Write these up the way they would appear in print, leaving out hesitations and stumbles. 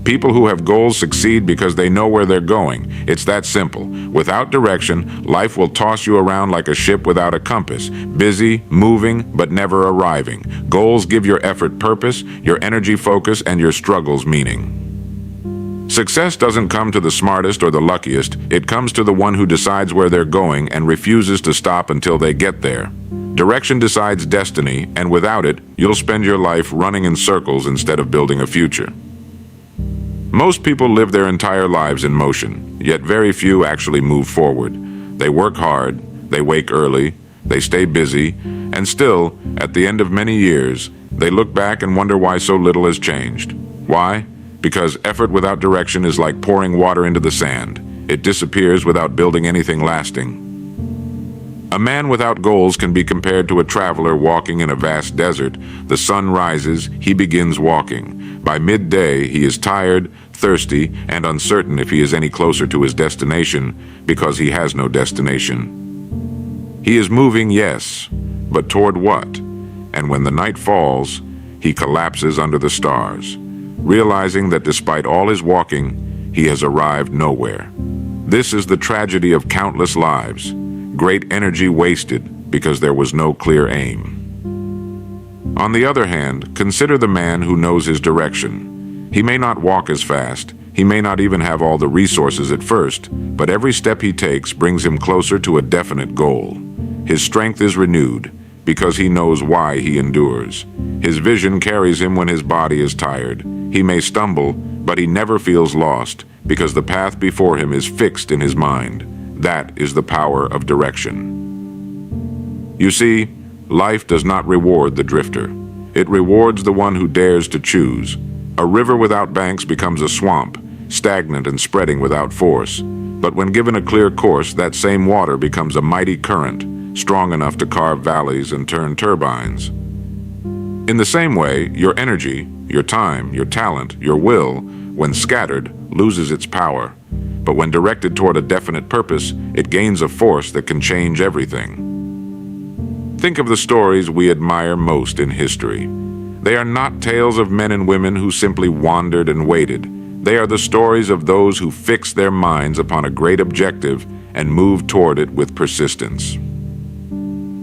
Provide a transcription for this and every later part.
People who have goals succeed because they know where they're going. It's that simple. Without direction, life will toss you around like a ship without a compass, busy, moving, but never arriving. Goals give your effort purpose, your energy focus, and your struggles meaning. Success doesn't come to the smartest or the luckiest. It comes to the one who decides where they're going and refuses to stop until they get there. Direction decides destiny, and without it, you'll spend your life running in circles instead of building a future. Most people live their entire lives in motion, yet very few actually move forward. They work hard, they wake early, they stay busy, and still, at the end of many years, they look back and wonder why so little has changed. Why? Because effort without direction is like pouring water into the sand. It disappears without building anything lasting. A man without goals can be compared to a traveler walking in a vast desert. The sun rises, he begins walking. By midday, he is tired, thirsty, and uncertain if he is any closer to his destination, because he has no destination. He is moving, yes, but toward what? And when the night falls, he collapses under the stars, realizing that despite all his walking, he has arrived nowhere. This is the tragedy of countless lives. Great energy wasted because there was no clear aim. On the other hand, consider the man who knows his direction. He may not walk as fast, he may not even have all the resources at first, but every step he takes brings him closer to a definite goal. His strength is renewed because he knows why he endures. His vision carries him when his body is tired. He may stumble, but he never feels lost because the path before him is fixed in his mind. That is the power of direction. You see, life does not reward the drifter. It rewards the one who dares to choose. A river without banks becomes a swamp, stagnant and spreading without force. But when given a clear course, that same water becomes a mighty current, strong enough to carve valleys and turn turbines. In the same way, your energy, your time, your talent, your will, when scattered, loses its power. But when directed toward a definite purpose, it gains a force that can change everything. Think of the stories we admire most in history. They are not tales of men and women who simply wandered and waited. They are the stories of those who fixed their minds upon a great objective and moved toward it with persistence.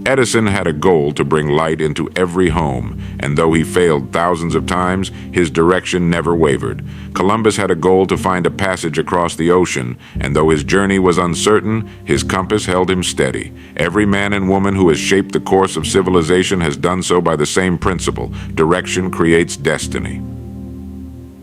Edison had a goal to bring light into every home, and though he failed thousands of times, his direction never wavered. Columbus had a goal to find a passage across the ocean, and though his journey was uncertain, his compass held him steady. Every man and woman who has shaped the course of civilization has done so by the same principle: direction creates destiny.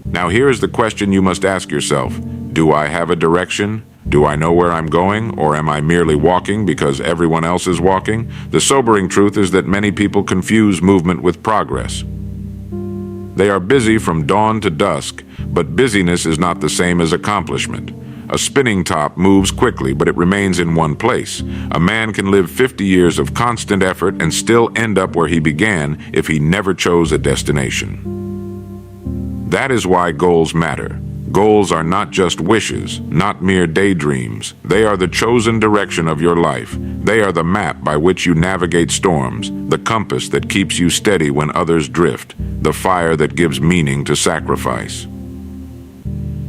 Now here is the question you must ask yourself: do I have a direction? Do I know where I'm going, or am I merely walking because everyone else is walking? The sobering truth is that many people confuse movement with progress. They are busy from dawn to dusk, but busyness is not the same as accomplishment. A spinning top moves quickly, but it remains in one place. A man can live 50 years of constant effort and still end up where he began if he never chose a destination. That is why goals matter. Goals are not just wishes, not mere daydreams. They are the chosen direction of your life. They are the map by which you navigate storms, the compass that keeps you steady when others drift, the fire that gives meaning to sacrifice.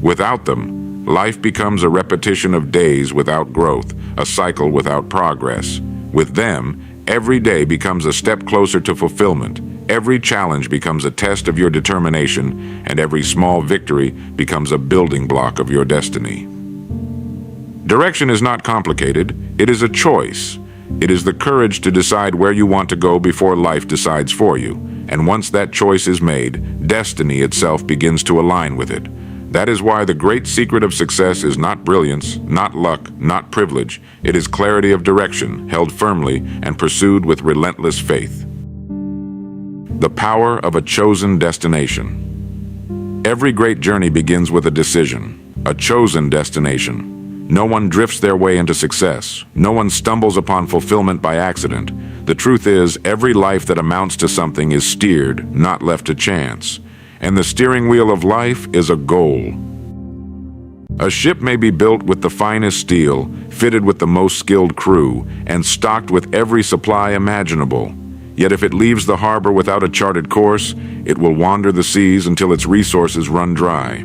Without them, life becomes a repetition of days without growth, a cycle without progress. With them, every day becomes a step closer to fulfillment. Every challenge becomes a test of your determination, and every small victory becomes a building block of your destiny. Direction is not complicated. It is a choice. It is the courage to decide where you want to go before life decides for you. And once that choice is made, destiny itself begins to align with it. That is why the great secret of success is not brilliance, not luck, not privilege. It is clarity of direction, held firmly and pursued with relentless faith. The power of a chosen destination. Every great journey begins with a decision, a chosen destination. No one drifts their way into success. No one stumbles upon fulfillment by accident. The truth is, every life that amounts to something is steered, not left to chance. And the steering wheel of life is a goal. A ship may be built with the finest steel, fitted with the most skilled crew, and stocked with every supply imaginable. Yet if it leaves the harbor without a charted course, it will wander the seas until its resources run dry.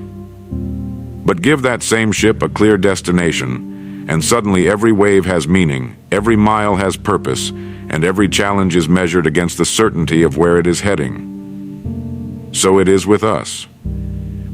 But give that same ship a clear destination, and suddenly every wave has meaning, every mile has purpose, and every challenge is measured against the certainty of where it is heading. So it is with us.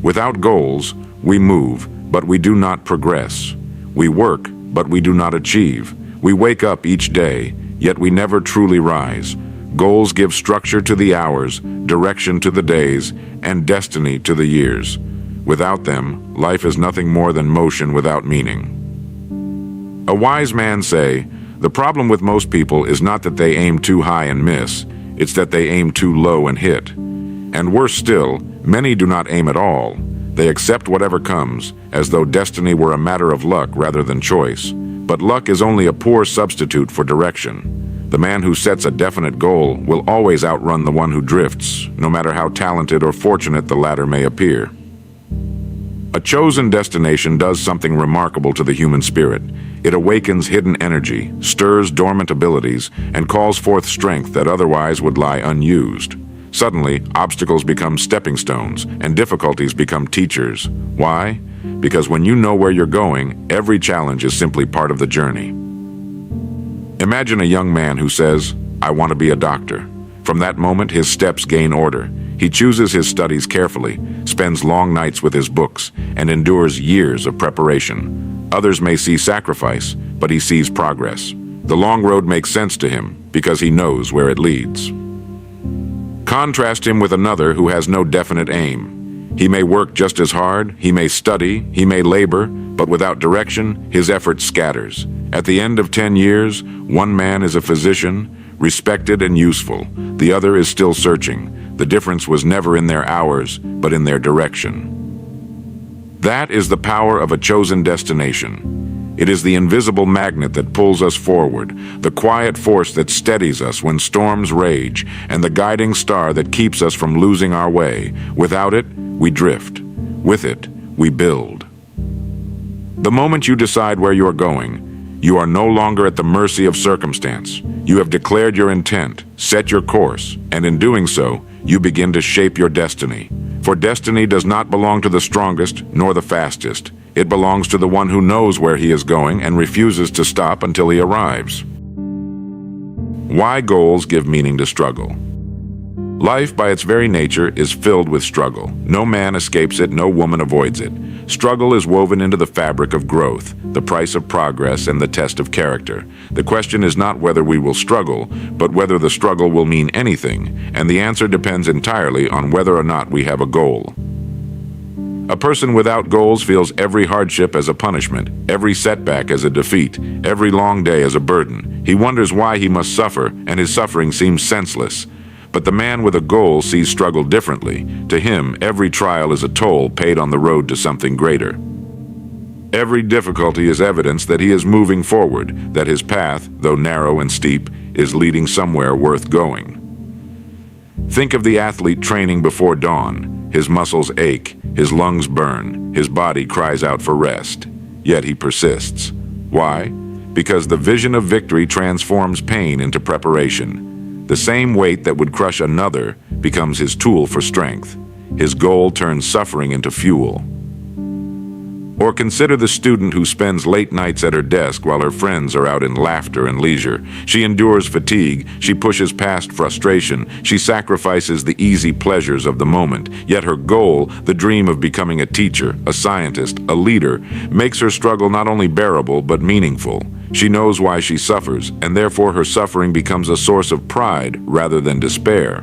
Without goals, we move, but we do not progress. We work, but we do not achieve. We wake up each day, yet we never truly rise. Goals give structure to the hours, direction to the days, and destiny to the years. Without them, life is nothing more than motion without meaning. A wise man say, the problem with most people is not that they aim too high and miss, it's that they aim too low and hit. And worse still, many do not aim at all. They accept whatever comes, as though destiny were a matter of luck rather than choice. But luck is only a poor substitute for direction. The man who sets a definite goal will always outrun the one who drifts, no matter how talented or fortunate the latter may appear. A chosen destination does something remarkable to the human spirit. It awakens hidden energy, stirs dormant abilities, and calls forth strength that otherwise would lie unused. Suddenly, obstacles become stepping stones, and difficulties become teachers. Why? Because when you know where you're going, every challenge is simply part of the journey. Imagine a young man who says, "I want to be a doctor." From that moment, his steps gain order. He chooses his studies carefully, spends long nights with his books, and endures years of preparation. Others may see sacrifice, but he sees progress. The long road makes sense to him because he knows where it leads. Contrast him with another who has no definite aim. He may work just as hard, he may study, he may labor, but without direction, his effort scatters. At the end of 10 years, one man is a physician, respected and useful. The other is still searching. The difference was never in their hours, but in their direction. That is the power of a chosen destination. It is the invisible magnet that pulls us forward, the quiet force that steadies us when storms rage, and the guiding star that keeps us from losing our way. Without it, we drift. With it, we build. The moment you decide where you are going, you are no longer at the mercy of circumstance. You have declared your intent, set your course, and in doing so, you begin to shape your destiny. For destiny does not belong to the strongest nor the fastest. It belongs to the one who knows where he is going and refuses to stop until he arrives. Why goals give meaning to struggle? Life, by its very nature, is filled with struggle. No man escapes it, no woman avoids it. Struggle is woven into the fabric of growth, the price of progress, and the test of character. The question is not whether we will struggle, but whether the struggle will mean anything, and the answer depends entirely on whether or not we have a goal. A person without goals feels every hardship as a punishment, every setback as a defeat, every long day as a burden. He wonders why he must suffer, and his suffering seems senseless. But the man with a goal sees struggle differently. To him, every trial is a toll paid on the road to something greater. Every difficulty is evidence that he is moving forward, that his path, though narrow and steep, is leading somewhere worth going. Think of the athlete training before dawn. His muscles ache, his lungs burn, his body cries out for rest. Yet he persists. Why? Because the vision of victory transforms pain into preparation. The same weight that would crush another becomes his tool for strength. His goal turns suffering into fuel. Or consider the student who spends late nights at her desk while her friends are out in laughter and leisure. She endures fatigue, she pushes past frustration, she sacrifices the easy pleasures of the moment. Yet her goal, the dream of becoming a teacher, a scientist, a leader, makes her struggle not only bearable but meaningful. She knows why she suffers, and therefore her suffering becomes a source of pride rather than despair.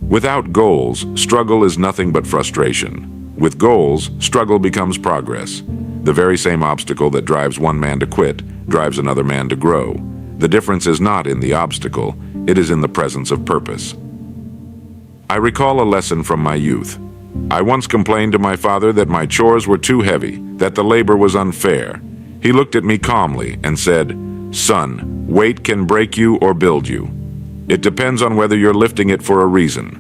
Without goals, struggle is nothing but frustration. With goals, struggle becomes progress. The very same obstacle that drives one man to quit drives another man to grow. The difference is not in the obstacle, it is in the presence of purpose. I recall a lesson from my youth. I once complained to my father that my chores were too heavy, that the labor was unfair. He looked at me calmly and said, "Son, weight can break you or build you. It depends on whether you're lifting it for a reason."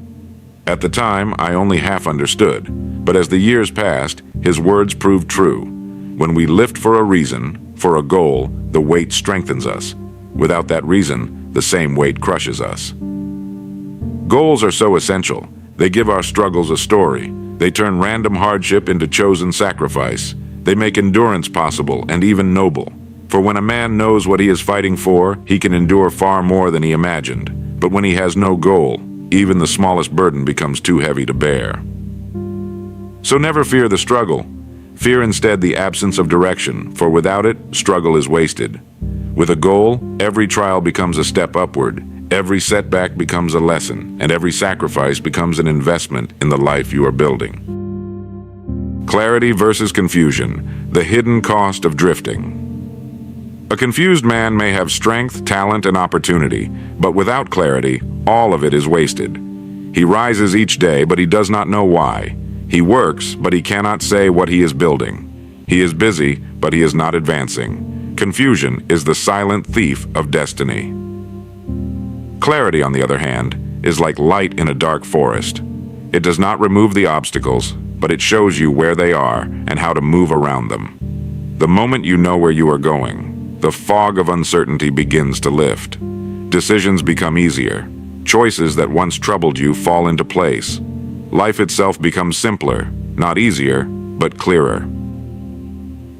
At the time, I only half understood, but as the years passed, his words proved true. When we lift for a reason, for a goal, the weight strengthens us. Without that reason, the same weight crushes us. Goals are so essential. They give our struggles a story. They turn random hardship into chosen sacrifice. They make endurance possible and even noble. For when a man knows what he is fighting for, he can endure far more than he imagined. But when he has no goal, even the smallest burden becomes too heavy to bear. So never fear the struggle. Fear instead the absence of direction, for without it, struggle is wasted. With a goal, every trial becomes a step upward, every setback becomes a lesson, and every sacrifice becomes an investment in the life you are building. Clarity versus confusion, the hidden cost of drifting. A confused man may have strength, talent, and opportunity, but without clarity, all of it is wasted. He rises each day, but he does not know why. He works, but he cannot say what he is building. He is busy, but he is not advancing. Confusion is the silent thief of destiny. Clarity, on the other hand, is like light in a dark forest. It does not remove the obstacles, but it shows you where they are and how to move around them. The moment you know where you are going, the fog of uncertainty begins to lift. Decisions become easier. Choices that once troubled you fall into place. Life itself becomes simpler, not easier, but clearer.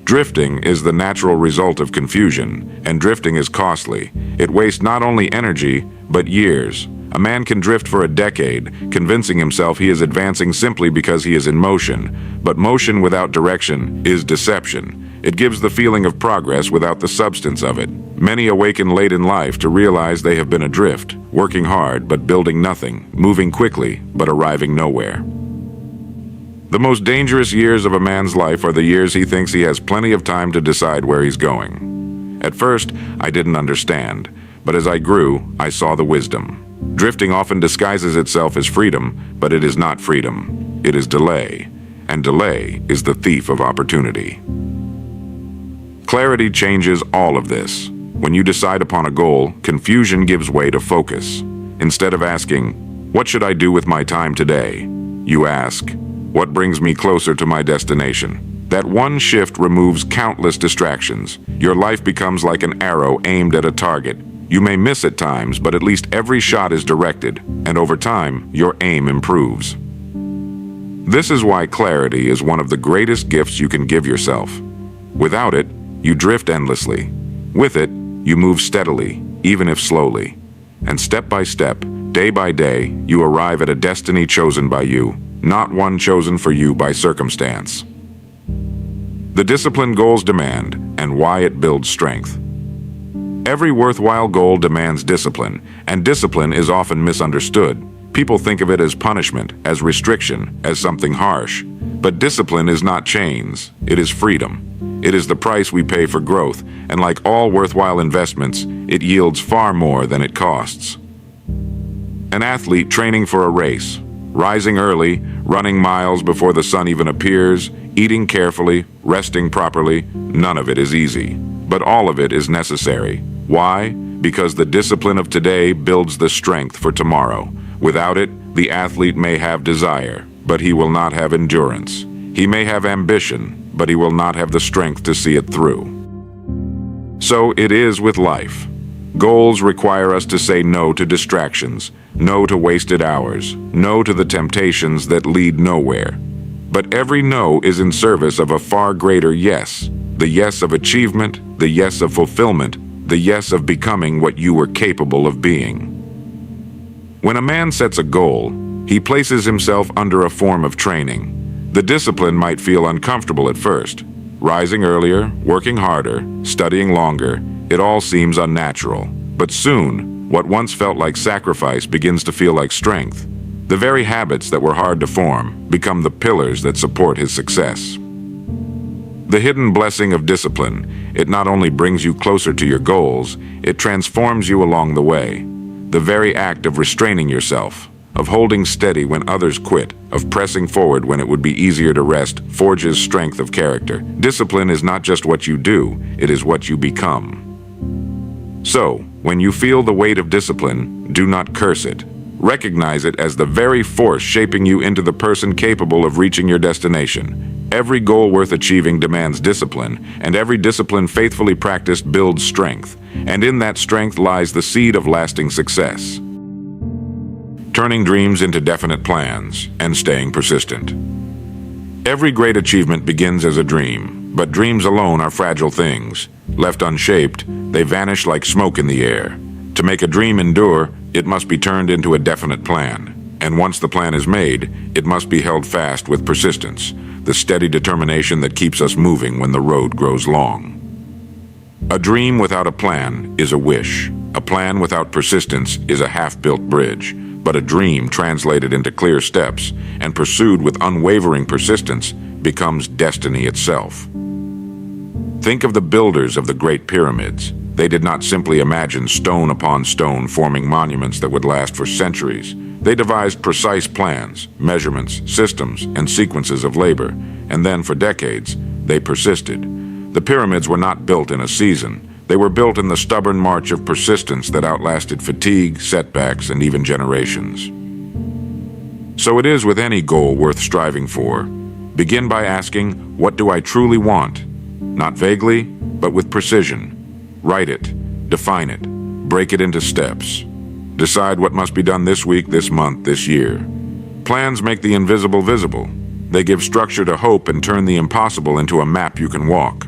Drifting is the natural result of confusion, and drifting is costly. It wastes not only energy, but years. A man can drift for a decade, convincing himself he is advancing simply because he is in motion. But motion without direction is deception. It gives the feeling of progress without the substance of it. Many awaken late in life to realize they have been adrift, working hard but building nothing, moving quickly but arriving nowhere. The most dangerous years of a man's life are the years he thinks he has plenty of time to decide where he's going. At first, I didn't understand, but as I grew, I saw the wisdom. Drifting often disguises itself as freedom, but it is not freedom. It is delay, and delay is the thief of opportunity. Clarity changes all of this. When you decide upon a goal, confusion gives way to focus. Instead of asking, "What should I do with my time today?" you ask, "What brings me closer to my destination?" That one shift removes countless distractions. Your life becomes like an arrow aimed at a target. You may miss at times, but at least every shot is directed, and over time, your aim improves. This is why clarity is one of the greatest gifts you can give yourself. Without it, you drift endlessly. With it, you move steadily, even if slowly. And step by step, day by day, you arrive at a destiny chosen by you, not one chosen for you by circumstance. The discipline goals demand, and why it builds strength. Every worthwhile goal demands discipline, and discipline is often misunderstood. People think of it as punishment, as restriction, as something harsh. But discipline is not chains, it is freedom. It is the price we pay for growth, and like all worthwhile investments, it yields far more than it costs. An athlete training for a race, rising early, running miles before the sun even appears, eating carefully, resting properly, none of it is easy. But all of it is necessary. Why? Because the discipline of today builds the strength for tomorrow. Without it, the athlete may have desire, but he will not have endurance. He may have ambition, but he will not have the strength to see it through. So it is with life. Goals require us to say no to distractions, no to wasted hours, no to the temptations that lead nowhere. But every no is in service of a far greater yes, the yes of achievement, the yes of fulfillment, the yes of becoming what you were capable of being. When a man sets a goal, he places himself under a form of training. The discipline might feel uncomfortable at first. Rising earlier, working harder, studying longer, it all seems unnatural. But soon, what once felt like sacrifice begins to feel like strength. The very habits that were hard to form become the pillars that support his success. The hidden blessing of discipline, it not only brings you closer to your goals, it transforms you along the way. The very act of restraining yourself, of holding steady when others quit, of pressing forward when it would be easier to rest, forges strength of character. Discipline is not just what you do, it is what you become. So, when you feel the weight of discipline, do not curse it. Recognize it as the very force shaping you into the person capable of reaching your destination. Every goal worth achieving demands discipline, and every discipline faithfully practiced builds strength. And in that strength lies the seed of lasting success. Turning dreams into definite plans and staying persistent. Every great achievement begins as a dream, but dreams alone are fragile things. Left unshaped, they vanish like smoke in the air. To make a dream endure, it must be turned into a definite plan. And once the plan is made, it must be held fast with persistence, the steady determination that keeps us moving when the road grows long. A dream without a plan is a wish. A plan without persistence is a half-built bridge. But a dream translated into clear steps and pursued with unwavering persistence becomes destiny itself. Think of the builders of the Great Pyramids. They did not simply imagine stone upon stone forming monuments that would last for centuries. They devised precise plans, measurements, systems, and sequences of labor, and then for decades, they persisted. The pyramids were not built in a season. They were built in the stubborn march of persistence that outlasted fatigue, setbacks, and even generations. So it is with any goal worth striving for. Begin by asking, what do I truly want? Not vaguely, but with precision. Write it, define it, break it into steps. Decide what must be done this week, this month, this year. Plans make the invisible visible. They give structure to hope and turn the impossible into a map you can walk.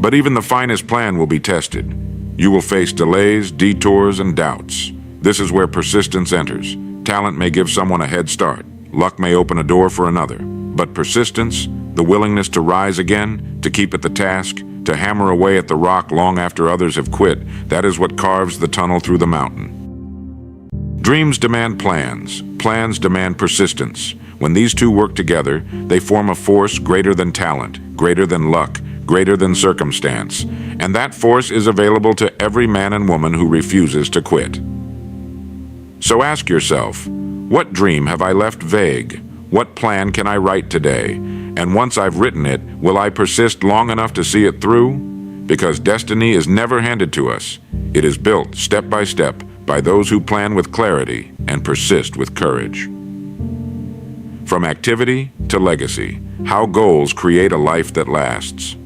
But even the finest plan will be tested. You will face delays, detours, and doubts. This is where persistence enters. Talent may give someone a head start. Luck may open a door for another. But persistence, the willingness to rise again, to keep at the task, to hammer away at the rock long after others have quit, that is what carves the tunnel through the mountain. Dreams demand plans. Plans demand persistence. When these two work together, they form a force greater than talent, greater than luck, greater than circumstance, and that force is available to every man and woman who refuses to quit. So ask yourself, what dream have I left vague? What plan can I write today? And once I've written it, will I persist long enough to see it through? Because destiny is never handed to us. It is built step by step by those who plan with clarity and persist with courage. From activity to legacy, how goals create a life that lasts.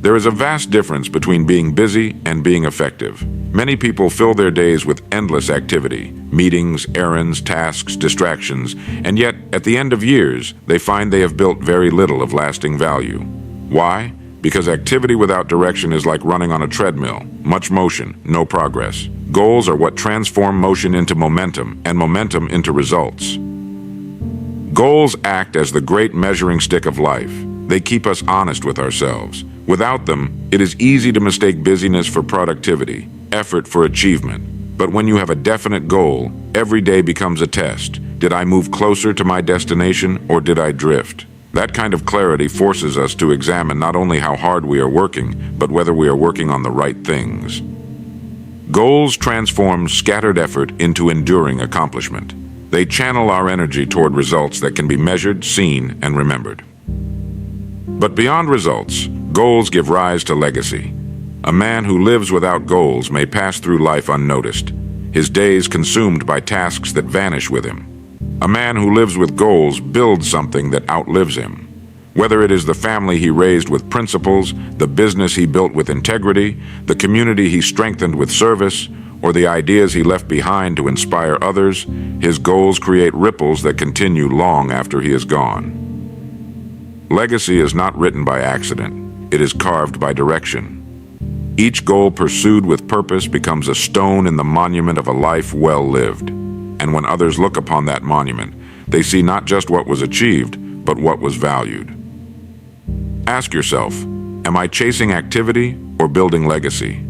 There is a vast difference between being busy and being effective. Many people fill their days with endless activity, meetings, errands, tasks, distractions, and yet, at the end of years, they find they have built very little of lasting value. Why? Because activity without direction is like running on a treadmill. Much motion, no progress. Goals are what transform motion into momentum, and momentum into results. Goals act as the great measuring stick of life. They keep us honest with ourselves. Without them, it is easy to mistake busyness for productivity, effort for achievement. But when you have a definite goal, every day becomes a test. Did I move closer to my destination, or did I drift? That kind of clarity forces us to examine not only how hard we are working, but whether we are working on the right things. Goals transform scattered effort into enduring accomplishment. They channel our energy toward results that can be measured, seen, and remembered. But beyond results, goals give rise to legacy. A man who lives without goals may pass through life unnoticed, his days consumed by tasks that vanish with him. A man who lives with goals builds something that outlives him. Whether it is the family he raised with principles, the business he built with integrity, the community he strengthened with service, or the ideas he left behind to inspire others, his goals create ripples that continue long after he is gone. Legacy is not written by accident. It is carved by direction. Each goal pursued with purpose becomes a stone in the monument of a life well lived. And when others look upon that monument, they see not just what was achieved, but what was valued. Ask yourself, am I chasing activity or building legacy?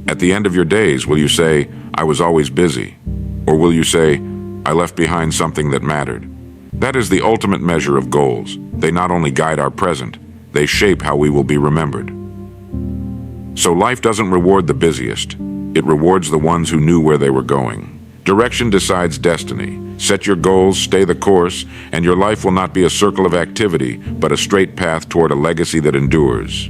At the end of your days, will you say, I was always busy? Or will you say, I left behind something that mattered? That is the ultimate measure of goals. They not only guide our present, they shape how we will be remembered. So life doesn't reward the busiest. It rewards the ones who knew where they were going. Direction decides destiny. Set your goals, stay the course, and your life will not be a circle of activity, but a straight path toward a legacy that endures.